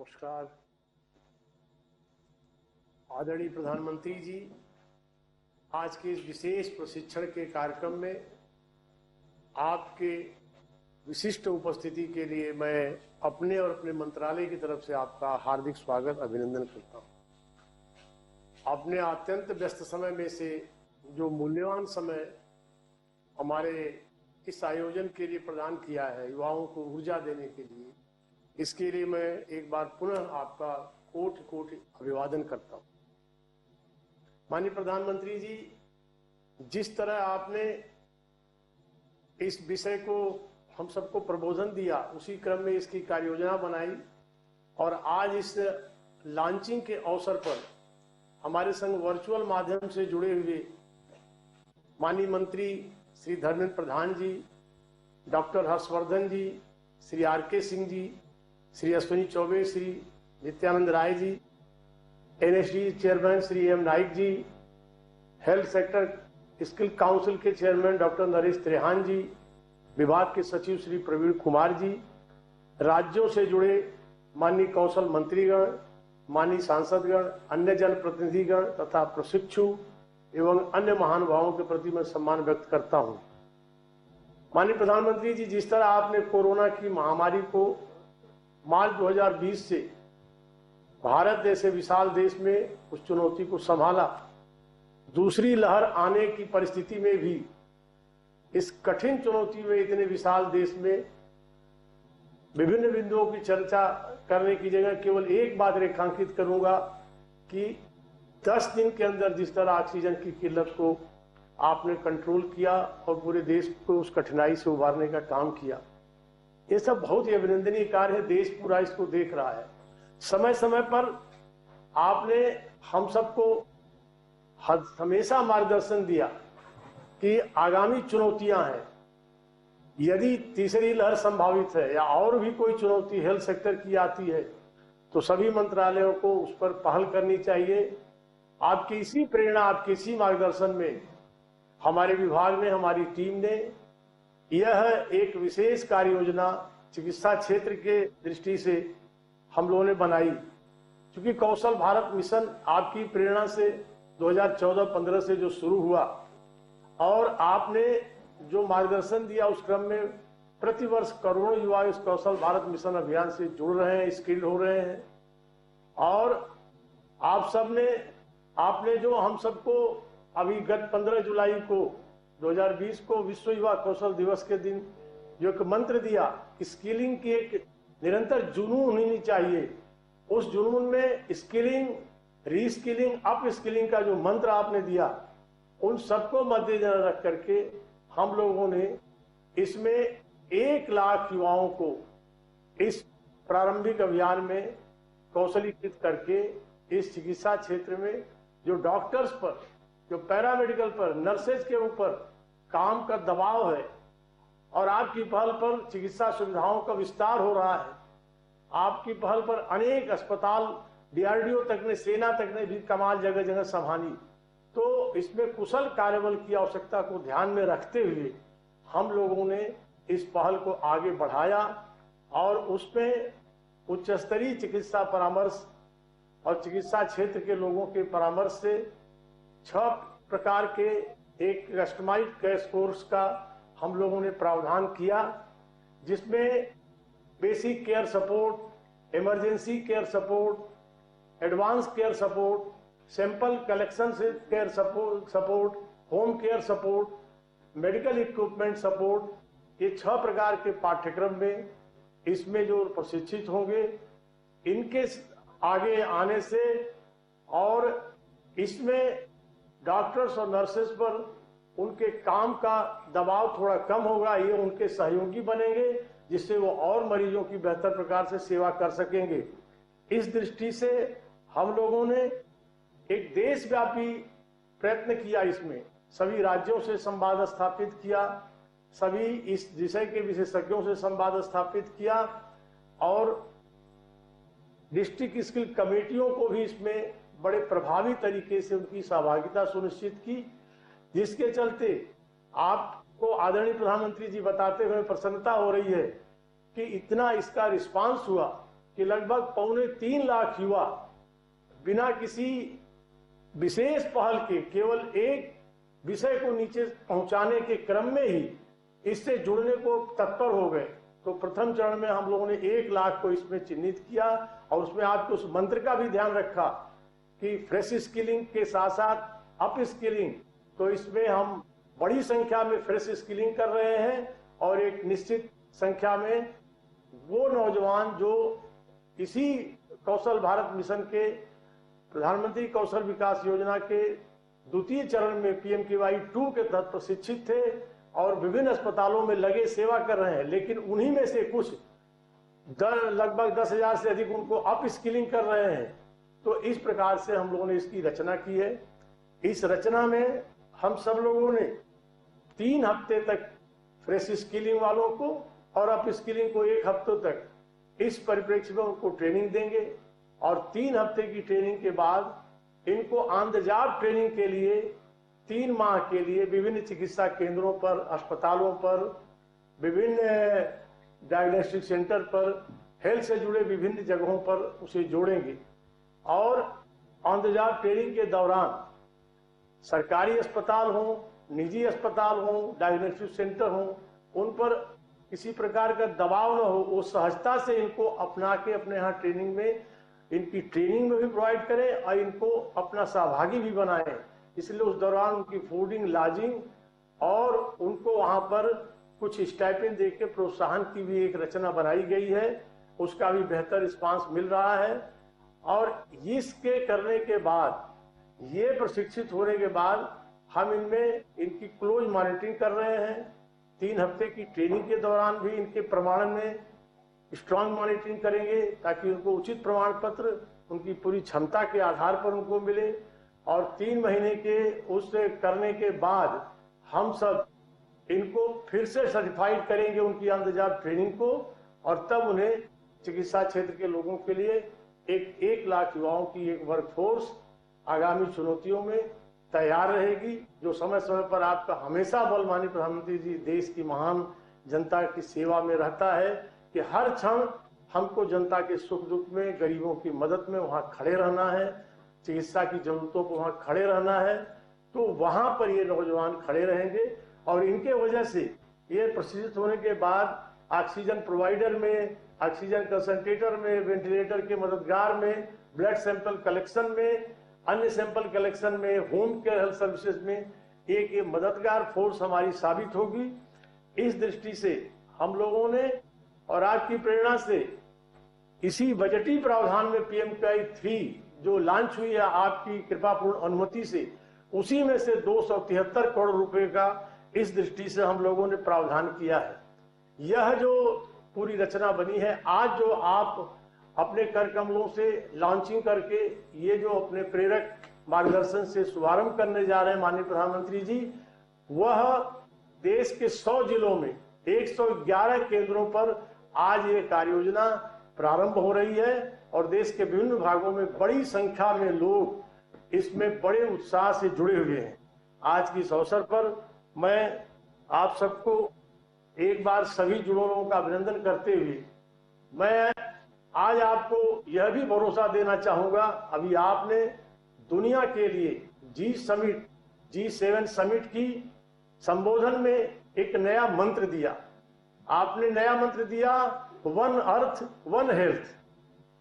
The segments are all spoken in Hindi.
नमस्कार। आदरणीय प्रधानमंत्री जी, आज के इस विशेष प्रशिक्षण के कार्यक्रम में आपके विशिष्ट उपस्थिति के लिए मैं अपने और अपने मंत्रालय की तरफ से आपका हार्दिक स्वागत अभिनंदन करता हूं। आपने अत्यंत व्यस्त समय में से जो मूल्यवान समय हमारे इस आयोजन के लिए प्रदान किया है, युवाओं को ऊर्जा देने के लिए, इसके लिए मैं एक बार पुनः आपका कोटि कोटि अभिवादन करता हूं। माननीय प्रधानमंत्री जी, जिस तरह आपने इस विषय को हम सबको प्रबोधन दिया, उसी क्रम में इसकी कार्य योजना बनाई और आज इस लॉन्चिंग के अवसर पर हमारे संग वर्चुअल माध्यम से जुड़े हुए माननीय मंत्री Shri Dharmendra Pradhan ji, doctor Harshvardhan ji, Shri R K. Singh ji, Shri Ashwini Choubey, Shri Nityanand Rai ji, NSD chairman Shri M Naik ji, health sector skill council के चेयरमैन डॉक्टर नरेश त्रेहान जी, विभाग के सचिव श्री प्रवीण कुमार जी, राज्यों से जुड़े माननीय कौशल मंत्रीगण, माननीय सांसदगण, अन्य जनप्रतिनिधिगण तथा प्रशिक्षु एवं अन्य महानुभावों के प्रति मैं सम्मान व्यक्त करता हूं। माननीय प्रधानमंत्री जी, जिस तरह आपने कोरोना की महामारी को मार्च 2020 से भारत जैसे विशाल देश में उस चुनौती को संभाला, दूसरी लहर आने की परिस्थिति में भी इस कठिन चुनौती में इतने विशाल देश में विभिन्न बिंदुओं की चर्चा करने की जगह केवल एक बात रेखांकित करूंगा कि 10 दिन के अंदर जिस तरह ऑक्सीजन की किल्लत को आपने कंट्रोल किया और पूरे देश को उस कठिनाई से उबारने का काम किया, ये सब बहुत ही अभिनंदनीय कार्य है। देश पूरा इसको देख रहा है। समय समय पर आपने हम सबको हमेशा मार्गदर्शन दिया कि आगामी चुनौतियां हैं, यदि तीसरी लहर संभावित है या और भी कोई चुनौती हेल्थ सेक्टर की आती है तो सभी मंत्रालयों को उस पर पहल करनी चाहिए। आपकी इसी प्रेरणा, आपके इसी मार्गदर्शन में हमारे विभाग ने, हमारी टीम ने यह एक विशेष कार्य योजना चिकित्सा क्षेत्र के दृष्टि से हम लोगों ने बनाई। क्योंकि कौशल भारत मिशन आपकी प्रेरणा से 2014-15 से जो शुरू हुआ और आपने जो मार्गदर्शन दिया, उस क्रम में प्रतिवर्ष करोड़ों युवा इस कौशल भारत मिशन अभियान से जुड़ रहे हैं, स्किल्ड हो रहे हैं। और आप सब ने, आपने जो हम सबको अभी गत 15 जुलाई को 2020 को विश्व युवा कौशल दिवस के दिन जो एक मंत्र दिया कि स्किलिंग की एक निरंतर जुनून होनी चाहिए, उस जुनून में स्किलिंग, रीस्किलिंग, अप स्किलिंग का जो मंत्र आपने दिया, उन सबको मद्देनजर रख करके हम लोगों ने इसमें 1 लाख युवाओं को इस प्रारंभिक अभियान में कौशलीकृत करके इस चिकित्सा क्षेत्र में जो डॉक्टर्स पर, जो पैरामेडिकल पर, नर्सेज के ऊपर काम का दबाव है और आपकी पहल पर चिकित्सा सुविधाओं का विस्तार हो रहा है, आपकी पहल पर अनेक अस्पताल, डीआरडीओ तक ने, सेना तक ने भी कमाल जगह जगह संभाली। तो इसमें कुशल कार्यबल की आवश्यकता को ध्यान में रखते हुए हम लोगों ने इस पहल को आगे बढ़ाया और उसमें उच्च स्तरीय चिकित्सा परामर्श और चिकित्सा क्षेत्र के लोगों के परामर्श से 6 प्रकार के एक कस्टमाइज्ड क्रैश कोर्स का हम लोगों ने प्रावधान किया, जिसमें basic care support, emergency care support, advance care support, sample collection से care support, home care support, medical equipment support, ये 6 प्रकार के पाठ्यक्रम में इसमें जो प्रशिक्षित होंगे, इनके आगे आने से और इसमें डॉक्टर्स और नर्सेस पर उनके काम का दबाव थोड़ा कम होगा, ये उनके सहयोगी बनेंगे, जिससे वो और मरीजों की बेहतर प्रकार से सेवा कर सकेंगे। इस दृष्टि से हम लोगों ने एक देशव्यापी प्रयत्न किया, इसमें सभी राज्यों से संवाद स्थापित किया, सभी इस विषय के विशेषज्ञों से संवाद स्थापित किया और डिस्ट्रिक्ट स्किल कमेटियों को भी इसमें बड़े प्रभावी तरीके से उनकी सहभागिता सुनिश्चित की, जिसके चलते आपको आदरणीय प्रधानमंत्री जी बताते हुए प्रसन्नता हो रही है कि इतना इसका रिस्पांस हुआ कि लगभग 2.25 लाख युवा बिना किसी विशेष पहल के केवल एक विषय को नीचे पहुंचाने के क्रम में ही इससे जुड़ने को तत्पर हो गए। तो प्रथम चरण में हम लोगों ने 1 लाख को इसमें चिन्हित किया और उसमें आपको उस मंत्र का भी ध्यान रखा कि फ्रेश स्किलिंग के साथ साथ अप स्किलिंग। तो इसमें हम बड़ी संख्या में फ्रेश स्किलिंग कर रहे हैं और एक निश्चित संख्या में वो नौजवान जो इसी कौशल भारत मिशन के प्रधानमंत्री कौशल विकास योजना के द्वितीय चरण में PMKY 2 के तहत प्रशिक्षित थे और विभिन्न अस्पतालों में लगे सेवा कर रहे हैं, लेकिन उन्हीं में से कुछ लगभग 10,000 से अधिक उनको अप स्किलिंग कर रहे हैं। तो इस प्रकार से हम लोगों ने इसकी रचना की है। इस रचना में हम सब लोगों ने 3 हफ्ते तक फ्रेश स्किलिंग वालों को और अप स्किलिंग को 1 हफ्ते तक इस परिप्रेक्ष्य में उनको ट्रेनिंग देंगे और 3 हफ्ते की ट्रेनिंग के बाद इनको ऑन द जॉब ट्रेनिंग के लिए 3 माह के लिए विभिन्न चिकित्सा केंद्रों पर, अस्पतालों पर, विभिन्न डायग्नोस्टिक सेंटर पर, हेल्थ से जुड़े विभिन्न जगहों पर उसे जोड़ेंगे और ऑन द जॉब ट्रेनिंग के दौरान सरकारी अस्पताल हो, निजी अस्पताल हो, डायग्नोस्टिक सेंटर हो, उन पर किसी प्रकार का दबाव न हो, वो सहजता से इनको अपना के अपने यहाँ ट्रेनिंग में इनकी ट्रेनिंग में भी प्रोवाइड करें और इनको अपना सहभागी भी बनाएं। इसलिए उस दौरान उनकी फूडिंग, लॉजिंग और उनको वहां पर कुछ स्टाइपेंड देके प्रोत्साहन की भी एक रचना बनाई गई है। उसका भी बेहतर रिस्पांस मिल रहा है और इसके करने के बाद, ये प्रशिक्षित होने के बाद हम इनमें इनकी क्लोज मॉनिटरिंग कर रहे हैं। 3 हफ्ते की ट्रेनिंग के दौरान भी इनके प्रमाणन में स्ट्रांग मॉनिटरिंग करेंगे ताकि उनको उचित प्रमाण पत्र उनकी पूरी क्षमता के आधार पर उनको मिले और 3 महीने के उस करने के बाद हम सब इनको फिर से सर्टिफाइड करेंगे उनकी ऑन द जॉब ट्रेनिंग को और तब उन्हें चिकित्सा क्षेत्र के लोगों के लिए 1 लाख युवाओं की एक वर्कफोर्स आगामी चुनौतियों में तैयार रहेगी, जो समय समय पर आपका हमेशा बल माननीय प्रधानमंत्री जी देश की महान जनता की सेवा में रहता है कि हर क्षण हमको जनता के सुख दुख में, गरीबों की मदद में वहां खड़े रहना है, चिकित्सा की जरूरतों को वहां खड़े रहना है। तो वहां पर ये नौजवान खड़े रहेंगे और इनके वजह से ये प्रशिक्षित होने के बाद ऑक्सीजन प्रोवाइडर में, ऑक्सीजन कंसंट्रेटर में, वेंटिलेटर के मददगार में, ब्लड सैंपल कलेक्शन में, अन्य सैंपल कलेक्शन में, होम केयर हेल्थ सर्विसेज में एक ये मददगार फोर्स हमारी साबित होगी। इस दृष्टि से हम लोगों ने और आपकी प्रेरणा से इसी बजटीय प्रावधान में PMKY 3 जो लॉन्च हुई है आपकी कृपापूर्ण अनुमति से, उसी में से 273 करोड़ रुपए का इस दृष्टि से हम लोगों ने प्रावधान किया है। यह जो पूरी रचना बनी है, आज जो आप अपने कर कमलों से लॉन्चिंग करके ये जो अपने प्रेरक मार्गदर्शन से शुभारंभ करने जा रहे हैं माननीय प्रधानमंत्री जी, वह देश के 100 जिलों में 111 केंद्रों पर आज ये कार्य योजना प्रारंभ हो रही है और देश के विभिन्न भागों में बड़ी संख्या में लोग इसमें बड़े उत्साह से जुड़े हुए हैं। आज की इस अवसर पर मैं आप सबको एक बार सभी जुड़ों लोगों का अभिनंदन करते हुए मैं आज आपको यह भी भरोसा देना चाहूंगा, अभी आपने दुनिया के लिए G7 समिट की संबोधन में एक नया मंत्र दिया। आपने नया मंत्र दिया, 1 अर्थ 1 हेल्थ।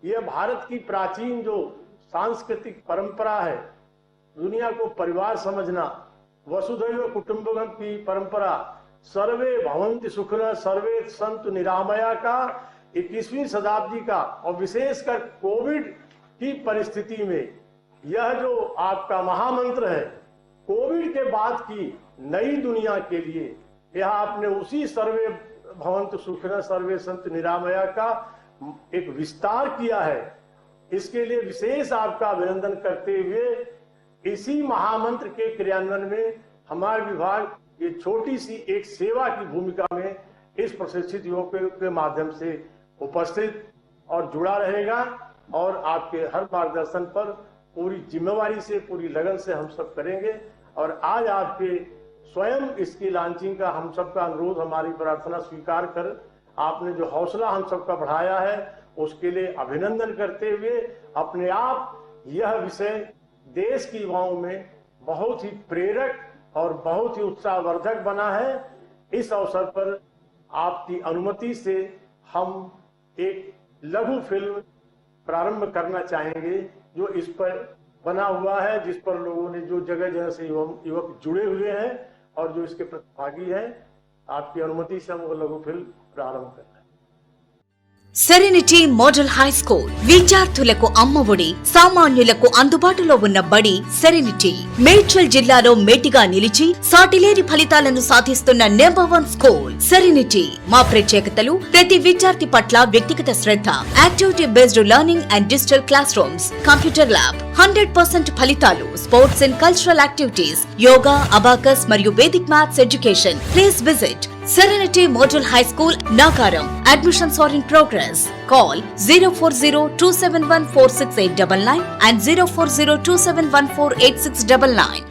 यह भारत की प्राचीन जो सांस्कृतिक परंपरा है, दुनिया को परिवार समझना, वसुधैव कुटुंबकम की परंपरा, सर्वे भवन्ति सुखिनः सर्वे सन्तु निरामया का 21वीं शताब्दी का और विशेषकर कोविड की परिस्थिति में यह जो आपका महामंत्र है, कोविड के बाद की नई दुनिया के लिए यह आपने उसी सर्वे भवन्तु सुखिनः सर्वे सन्तु निरामया का एक विस्तार किया है। इसके लिए विशेष आपका अभिनंदन करते हुए इसी महामंत्र के क्रियान्वयन में हमारा विभाग ये छोटी सी एक सेवा की भूमिका में इस प्रशिक्षित युवकों के माध्यम से उपस्थित और जुड़ा रहेगा और आपके हर मार्गदर्शन पर पूरी जिम्मेवारी से, पूरी लगन से हम सब करेंगे। और आज आपके स्वयं इसकी लॉन्चिंग का हम सबका अनुरोध, हमारी प्रार्थना स्वीकार कर आपने जो हौसला हम सबका बढ़ाया है उसके लिए अभिनंदन करते हुए अपने आप यह विषय देश के युवाओं में बहुत ही प्रेरक और बहुत ही उत्साहवर्धक बना है। इस अवसर पर आपकी अनुमति से हम एक लघु फिल्म प्रारंभ करना चाहेंगे जो इस पर बना हुआ है, जिस पर लोगों ने जो जगह जगह से युवक जुड़े हुए हैं और जो इसके प्रतिभागी हैं। आपकी अनुमति से हम वो लघु फिल्म प्रारंभ करते हैं। సెరెనిటీ మోడల్ హై స్కూల్ విద్యార్థులకు అమ్మఒడి, సామాన్యులకు అందుబాటులో ఉన్న బడి సెరెనిటీ. మేడ్చల్ జిల్లాలో మేటిగా నిలిచి సాటిలేని ఫలితాలను సాధిస్తున్న నంబర్ 1 స్కూల్ సెరెనిటీ. మా ప్రత్యేకతలు ప్రతి విద్యార్థి పట్ల వ్యక్తిగత శ్రద్ధ, activity based learning and digital classrooms, computer lab, 100% ఫలితాలు, sports and cultural activities, yoga, abacus మరియు Vedic maths education. Please visit Serenity Model High School, Nagaram. Admissions are in progress. Call 04027146899 and 04027148699.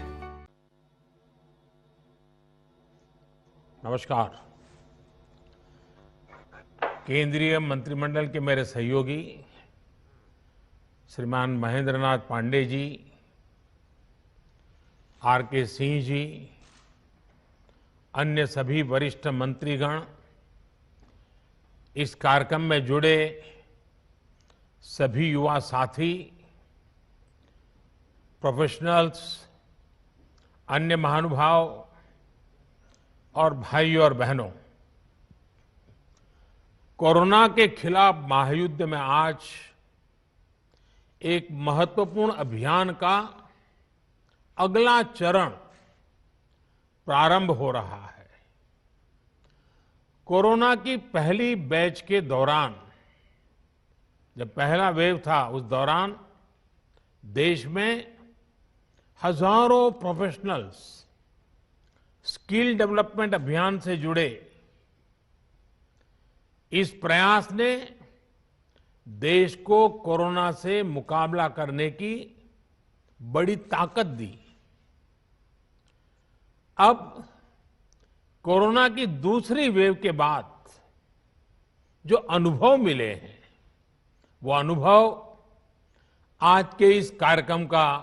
नमस्कार। केंद्रीय मंत्रिमंडल के मेरे सहयोगी श्रीमान महेंद्र नाथ पांडे जी, आर.के. सिंह जी, अन्य सभी वरिष्ठ मंत्रीगण, इस कार्यक्रम में जुड़े सभी युवा साथी, प्रोफेशनल्स, अन्य महानुभाव और भाइयों और बहनों, कोरोना के खिलाफ महायुद्ध में आज एक महत्वपूर्ण अभियान का अगला चरण प्रारंभ हो रहा है। कोरोना की पहली बैच के दौरान, जब पहला वेव था, उस दौरान देश में हजारों प्रोफेशनल्स स्किल डेवलपमेंट अभियान से जुड़े। इस प्रयास ने देश को कोरोना से मुकाबला करने की बड़ी ताकत दी। अब कोरोना की दूसरी वेव के बाद जो अनुभव मिले हैं, वो अनुभव आज के इस कार्यक्रम का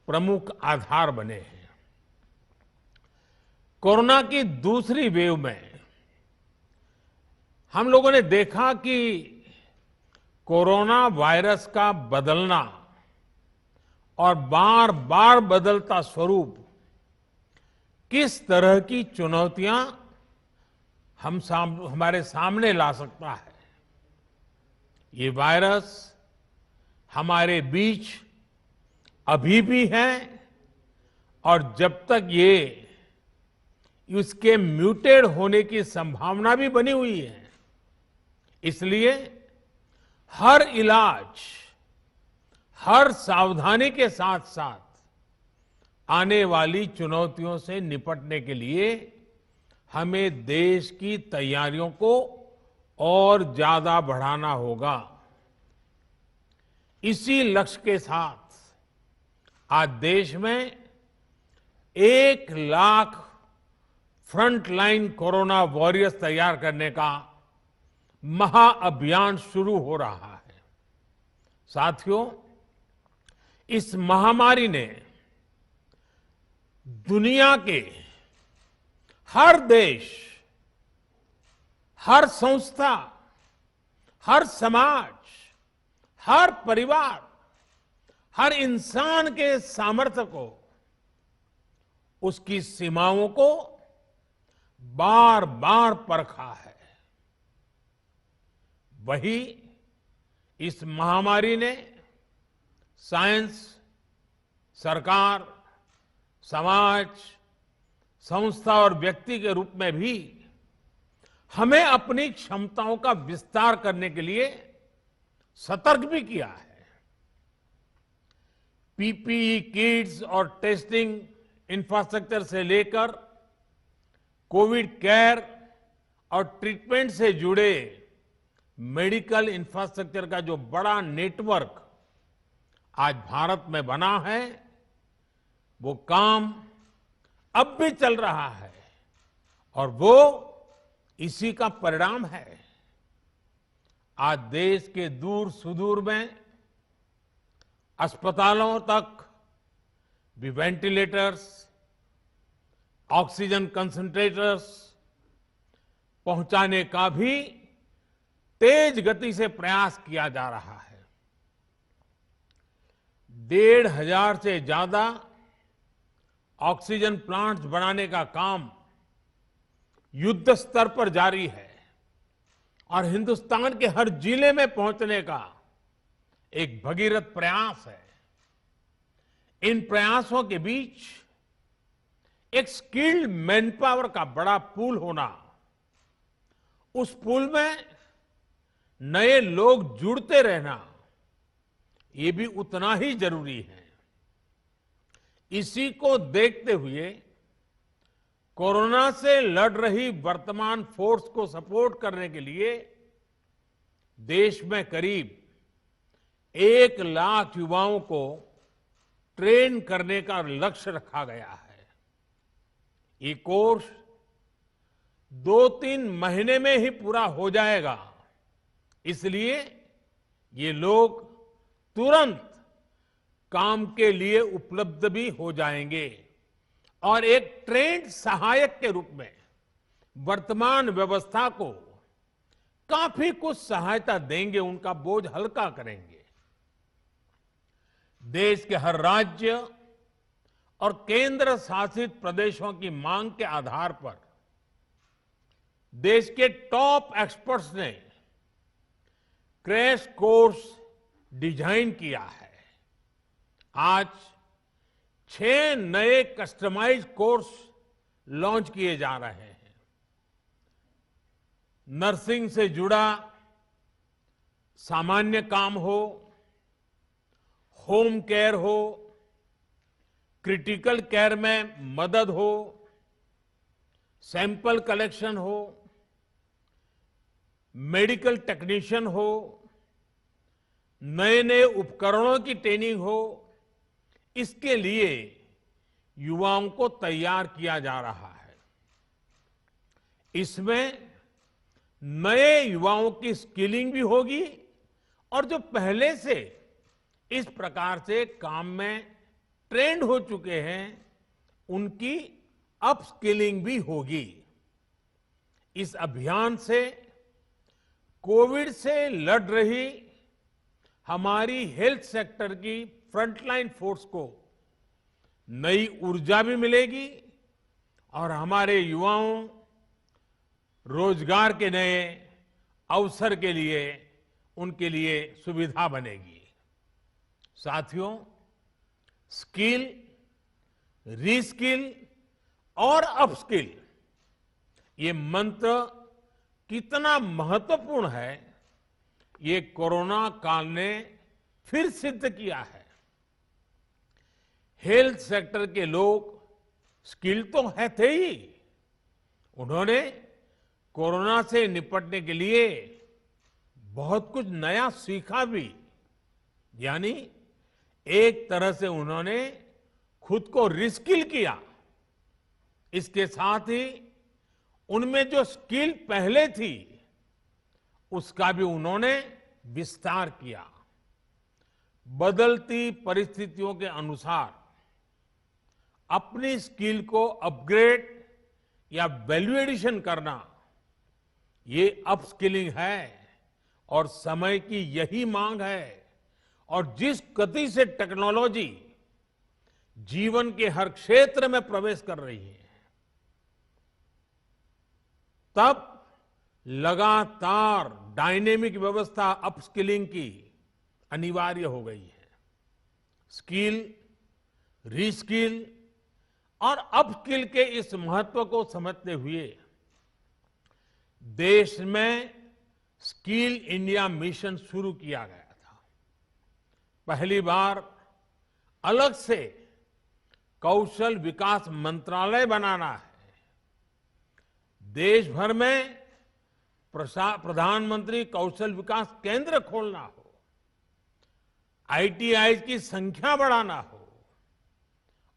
प्रमुख आधार बने हैं। कोरोना की दूसरी वेव में हम लोगों ने देखा कि कोरोना वायरस का बदलना और बार बार बदलता स्वरूप किस तरह की चुनौतियां हमारे सामने ला सकता है। ये वायरस हमारे बीच अभी भी है और जब तक ये इसके म्यूटेड होने की संभावना भी बनी हुई है, इसलिए हर इलाज, हर सावधानी के साथ साथ आने वाली चुनौतियों से निपटने के लिए हमें देश की तैयारियों को और ज्यादा बढ़ाना होगा। इसी लक्ष्य के साथ आज देश में 1 लाख फ्रंटलाइन कोरोना वॉरियर्स तैयार करने का महाअभियान शुरू हो रहा है। साथियों, इस महामारी ने दुनिया के हर देश, हर संस्था, हर समाज, हर परिवार, हर इंसान के सामर्थ्य को, उसकी सीमाओं को बार बार परखा है। वही इस महामारी ने साइंस, सरकार, समाज, संस्था और व्यक्ति के रूप में भी हमें अपनी क्षमताओं का विस्तार करने के लिए सतर्क भी किया है। पीपीई किट्स और टेस्टिंग इंफ्रास्ट्रक्चर से लेकर कोविड केयर और ट्रीटमेंट से जुड़े मेडिकल इंफ्रास्ट्रक्चर का जो बड़ा नेटवर्क आज भारत में बना है, वो काम अब भी चल रहा है और वो इसी का परिणाम है। आज देश के दूर सुदूर में अस्पतालों तक भी वेंटिलेटर्स, ऑक्सीजन कंसंट्रेटर्स पहुंचाने का भी तेज गति से प्रयास किया जा रहा है। 1,500 से ज्यादा ऑक्सीजन प्लांट्स बनाने का काम युद्ध स्तर पर जारी है और हिंदुस्तान के हर जिले में पहुंचने का एक भगीरथ प्रयास है। इन प्रयासों के बीच एक स्किल्ड मैन पावर का बड़ा पूल होना, उस पूल में नए लोग जुड़ते रहना, ये भी उतना ही जरूरी है। इसी को देखते हुए कोरोना से लड़ रही वर्तमान फोर्स को सपोर्ट करने के लिए देश में करीब 1 लाख युवाओं को ट्रेन करने का लक्ष्य रखा गया है। ये कोर्स 2-3 महीने में ही पूरा हो जाएगा, इसलिए ये लोग तुरंत काम के लिए उपलब्ध भी हो जाएंगे और एक ट्रेंड सहायक के रूप में वर्तमान व्यवस्था को काफी कुछ सहायता देंगे, उनका बोझ हल्का करेंगे। देश के हर राज्य और केंद्र शासित प्रदेशों की मांग के आधार पर देश के टॉप एक्सपर्ट्स ने क्रैश कोर्स डिजाइन किया है। आज 6 नए कस्टमाइज कोर्स लॉन्च किए जा रहे हैं। नर्सिंग से जुड़ा सामान्य काम हो, होम केयर हो, क्रिटिकल केयर में मदद हो, सैंपल कलेक्शन हो, मेडिकल टेक्नीशियन हो, नए नए उपकरणों की ट्रेनिंग हो, इसके लिए युवाओं को तैयार किया जा रहा है। इसमें नए युवाओं की स्किलिंग भी होगी और जो पहले से इस प्रकार से काम में ट्रेंड हो चुके हैं, उनकी अपस्किलिंग भी होगी। इस अभियान से कोविड से लड़ रही हमारी हेल्थ सेक्टर की फ्रंटलाइन फोर्स को नई ऊर्जा भी मिलेगी और हमारे युवाओं रोजगार के नए अवसर के लिए उनके लिए सुविधा बनेगी। साथियों, स्किल, रीस्किल और अपस्किल, ये मंत्र कितना महत्वपूर्ण है, ये कोरोना काल ने फिर सिद्ध किया है। हेल्थ सेक्टर के लोग स्किल तो है थे ही, उन्होंने कोरोना से निपटने के लिए बहुत कुछ नया सीखा भी, यानी एक तरह से उन्होंने खुद को रिस्किल किया। इसके साथ ही उनमें जो स्किल पहले थी, उसका भी उन्होंने विस्तार किया। बदलती परिस्थितियों के अनुसार अपनी स्किल को अपग्रेड या वैल्यू एडिशन करना, ये अपस्किलिंग है और समय की यही मांग है। और जिस गति से टेक्नोलॉजी जीवन के हर क्षेत्र में प्रवेश कर रही है, तब लगातार डायनेमिक व्यवस्था अपस्किलिंग की अनिवार्य हो गई है। स्किल, रीस्किल और अपस्किल के इस महत्व को समझते हुए देश में स्किल इंडिया मिशन शुरू किया गया था। पहली बार अलग से कौशल विकास मंत्रालय बनाना है। देश भर में प्रधानमंत्री कौशल विकास केंद्र खोलना हो, आईटीआई की संख्या बढ़ाना हो,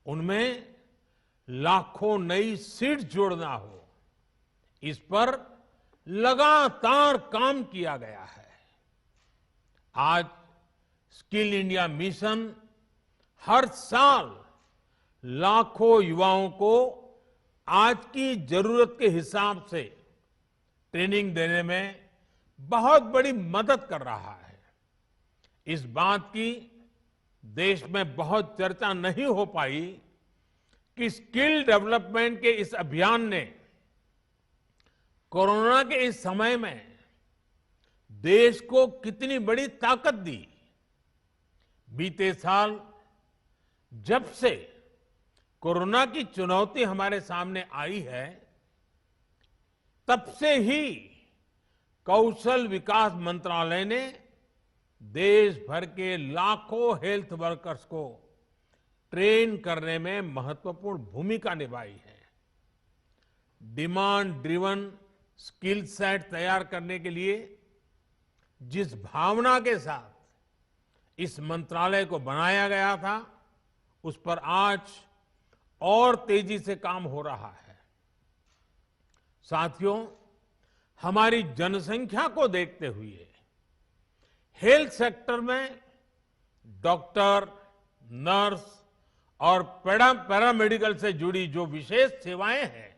उनमें लाखों नई सीट्स जोड़ना हो, इस पर लगातार काम किया गया है। आज स्किल इंडिया मिशन हर साल लाखों युवाओं को आज की जरूरत के हिसाब से ट्रेनिंग देने में बहुत बड़ी मदद कर रहा है। इस बात की देश में बहुत चर्चा नहीं हो पाई कि स्किल डेवलपमेंट के इस अभियान ने कोरोना के इस समय में देश को कितनी बड़ी ताकत दी। बीते साल जब से कोरोना की चुनौती हमारे सामने आई है, तब से ही कौशल विकास मंत्रालय ने देश भर के लाखों हेल्थ वर्कर्स को ट्रेन करने में महत्वपूर्ण भूमिका निभाई है। डिमांड ड्रिवन स्किल सेट तैयार करने के लिए जिस भावना के साथ इस मंत्रालय को बनाया गया था, उस पर आज और तेजी से काम हो रहा है। साथियों, हमारी जनसंख्या को देखते हुए हेल्थ सेक्टर में डॉक्टर, नर्स और पैरामेडिकल से जुड़ी जो विशेष सेवाएं हैं,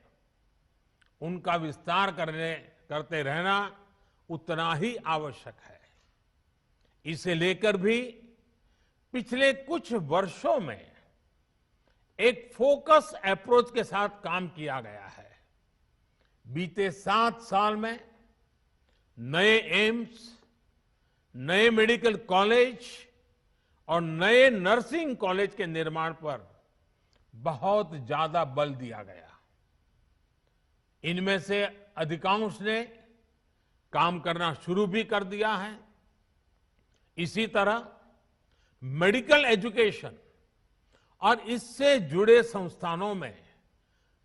उनका विस्तार करते रहना उतना ही आवश्यक है। इसे लेकर भी पिछले कुछ वर्षों में एक फोकस अप्रोच के साथ काम किया गया है। बीते 7 साल में नए एम्स, नए मेडिकल कॉलेज और नए नर्सिंग कॉलेज के निर्माण पर बहुत ज्यादा बल दिया गया। इनमें से अधिकांश ने काम करना शुरू भी कर दिया है। इसी तरह मेडिकल एजुकेशन और इससे जुड़े संस्थानों में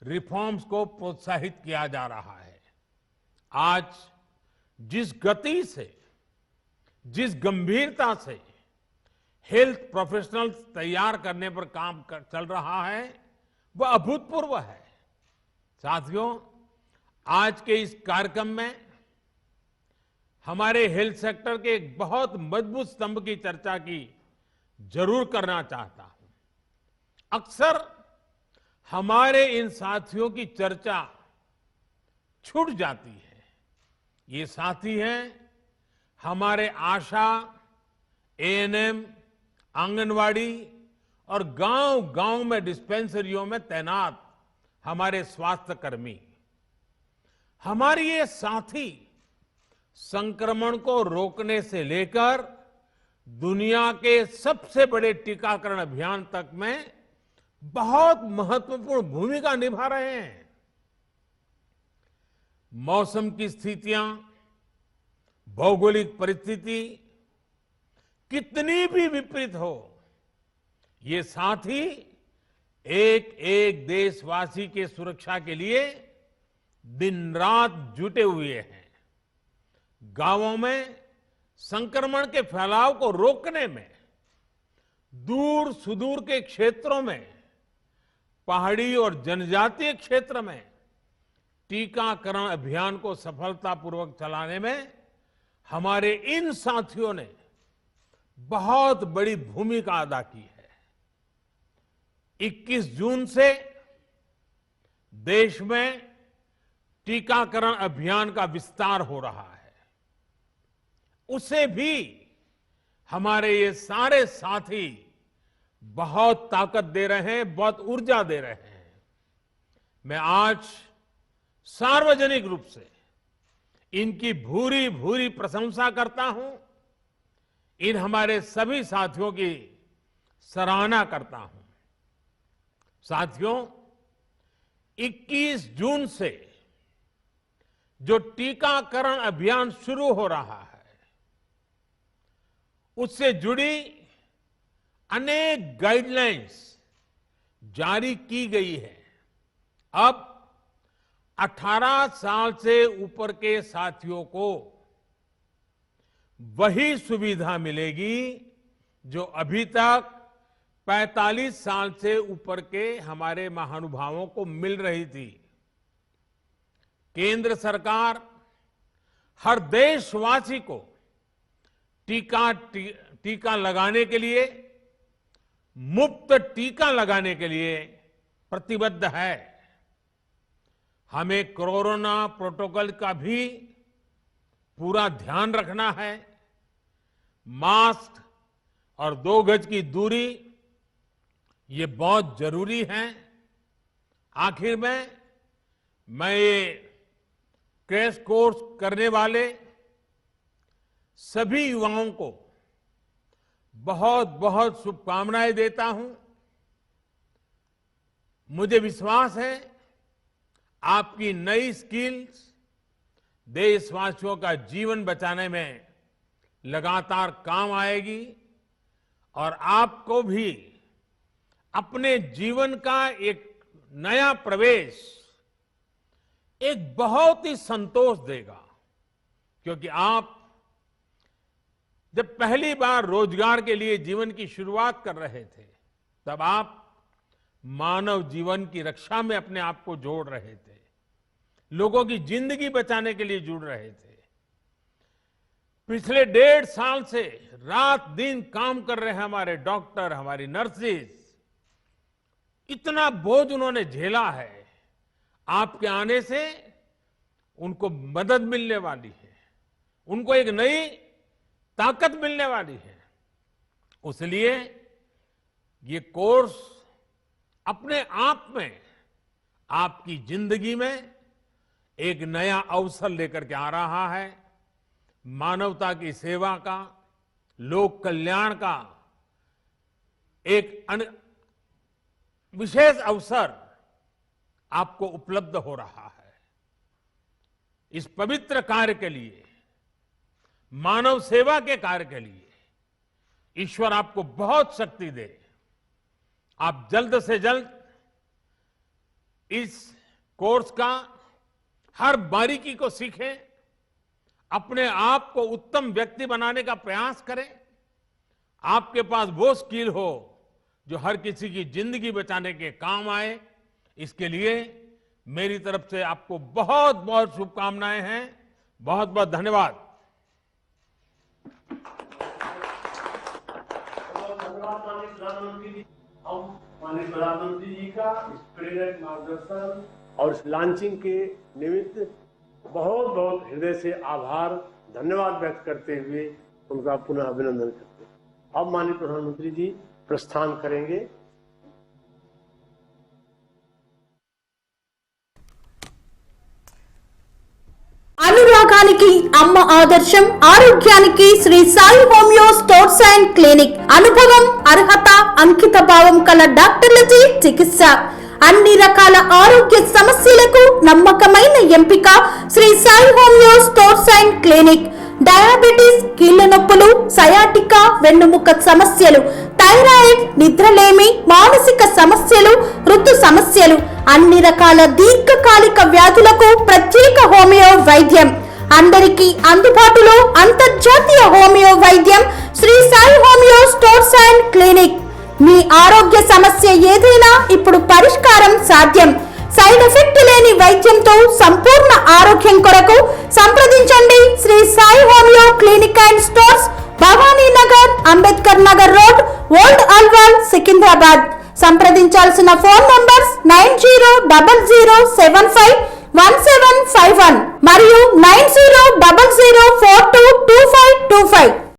रिफॉर्म्स को प्रोत्साहित किया जा रहा है। आज जिस गति से, जिस गंभीरता से हेल्थ प्रोफेशनल्स तैयार करने पर काम चल रहा है, वह अभूतपूर्व है। साथियों, आज के इस कार्यक्रम में हमारे हेल्थ सेक्टर के एक बहुत मजबूत स्तंभ की चर्चा की जरूर करना चाहता हूं। अक्सर हमारे इन साथियों की चर्चा छूट जाती है। ये साथी हैं हमारे आशा, एएनएम, आंगनवाड़ी और गांव-गांव में डिस्पेंसरियों में तैनात हमारे स्वास्थ्य कर्मी। हमारे ये साथी संक्रमण को रोकने से लेकर दुनिया के सबसे बड़े टीकाकरण अभियान तक में बहुत महत्वपूर्ण भूमिका निभा रहे हैं। मौसम की स्थितियां, भौगोलिक परिस्थिति कितनी भी विपरीत हो, ये साथी एक एक देशवासी के सुरक्षा के लिए दिन रात जुटे हुए हैं। गांवों में संक्रमण के फैलाव को रोकने में, दूर सुदूर के क्षेत्रों में, पहाड़ी और जनजातीय क्षेत्र में टीकाकरण अभियान को सफलतापूर्वक चलाने में हमारे इन साथियों ने बहुत बड़ी भूमिका अदा की है। 21 जून से देश में टीकाकरण अभियान का विस्तार हो रहा है। उसे भी हमारे ये सारे साथी बहुत ताकत दे रहे हैं, बहुत ऊर्जा दे रहे हैं। मैं आज सार्वजनिक रूप से इनकी भूरी भूरी प्रशंसा करता हूं। इन हमारे सभी साथियों की सराहना करता हूं। साथियों, 21 जून से जो टीकाकरण अभियान शुरू हो रहा है, उससे जुड़ी अनेक गाइडलाइंस जारी की गई है। अब 18 साल से ऊपर के साथियों को वही सुविधा मिलेगी जो अभी तक 45 साल से ऊपर के हमारे महानुभावों को मिल रही थी। केंद्र सरकार हर देशवासी को टीका लगाने के लिए, मुफ्त टीका लगाने के लिए प्रतिबद्ध है। हमें कोरोना प्रोटोकॉल का भी पूरा ध्यान रखना है। मास्क और 2 गज की दूरी ये बहुत जरूरी है। आखिर में मैं ये क्रैश कोर्स करने वाले सभी युवाओं को बहुत बहुत शुभकामनाएं देता हूं। मुझे विश्वास है आपकी नई स्किल्स देशवासियों का जीवन बचाने में लगातार काम आएगी और आपको भी अपने जीवन का एक नया प्रवेश एक बहुत ही संतोष देगा, क्योंकि आप जब पहली बार रोजगार के लिए जीवन की शुरुआत कर रहे थे तब आप मानव जीवन की रक्षा में अपने आप को जोड़ रहे थे, लोगों की जिंदगी बचाने के लिए जुड़ रहे थे। पिछले 1.5 साल से रात दिन काम कर रहे हैं हमारे डॉक्टर, हमारी नर्सेज, इतना बोझ उन्होंने झेला है। आपके आने से उनको मदद मिलने वाली है, उनको एक नई ताकत मिलने वाली है। इसलिए ये कोर्स अपने आप में आपकी जिंदगी में एक नया अवसर लेकर के आ रहा है। मानवता की सेवा का, लोक कल्याण का एक विशेष अवसर आपको उपलब्ध हो रहा है। इस पवित्र कार्य के लिए, मानव सेवा के कार्य के लिए ईश्वर आपको बहुत शक्ति दे। आप जल्द से जल्द इस कोर्स का हर बारीकी को सीखें, अपने आप को उत्तम व्यक्ति बनाने का प्रयास करें। आपके पास वो स्किल हो जो हर किसी की जिंदगी बचाने के काम आए। इसके लिए मेरी तरफ से आपको बहुत बहुत शुभकामनाएं हैं। बहुत बहुत धन्यवाद। धन्यवाद माननीय प्रधानमंत्री जी। हम माननीय प्रधानमंत्री जी का इस प्रेरक मार्गदर्शन और इस लॉन्चिंग के निमित्त बहुत बहुत हृदय से आभार, धन्यवाद व्यक्त करते हुए उनका पुनः अभिनंदन करते हैं। अब माननीय प्रधानमंत्री जी प्रस्थान करेंगे। అనురాగానికి అమ్మ ఆదర్శం, ఆరోగ్యానికి Sri Sai homeo stores and clinic. అనుభవం, అర్హత, అంకిత భావం కల డాక్టర్లచే చికిత్స. అన్ని రకాల ఆరోగ్య సమస్యలకు నమ్మకమైన ఎంపిక Sri Sai homeo stores and clinic. Diabetes, కీళ్ల నొప్పులు, సయాటికా, వెన్నుముక సమస్యలు, థైరాయిడ్, నిద్రలేమి, మానసిక సమస్యలు, ఋతు సమస్యలు, అన్ని రకాల దీర్ఘకాలిక వ్యాధులకు ప్రత్యేక హోమియో వైద్యం. అందరికీ అందుబాటులో అంతర్జాతీయ హోమియో వైద్యం Shri Sai homeo stores and clinic. మీ ఆరోగ్య సమస్య ఏదైనా ఇప్పుడు పరిష్కారం సాధ్యం. సైడ్ ఎఫెక్ట్ లేని వైద్యంతో సంపూర్ణ ఆరోగ్యం కొరకు సంప్రదించండి Shri Sai homeo clinic and stores, Bhavani Nagar, Ambedkar Nagar road, old Alwal, Secunderabad. సంప్రదించాల్సిన ఫోన్ నంబర్స్ 9000751751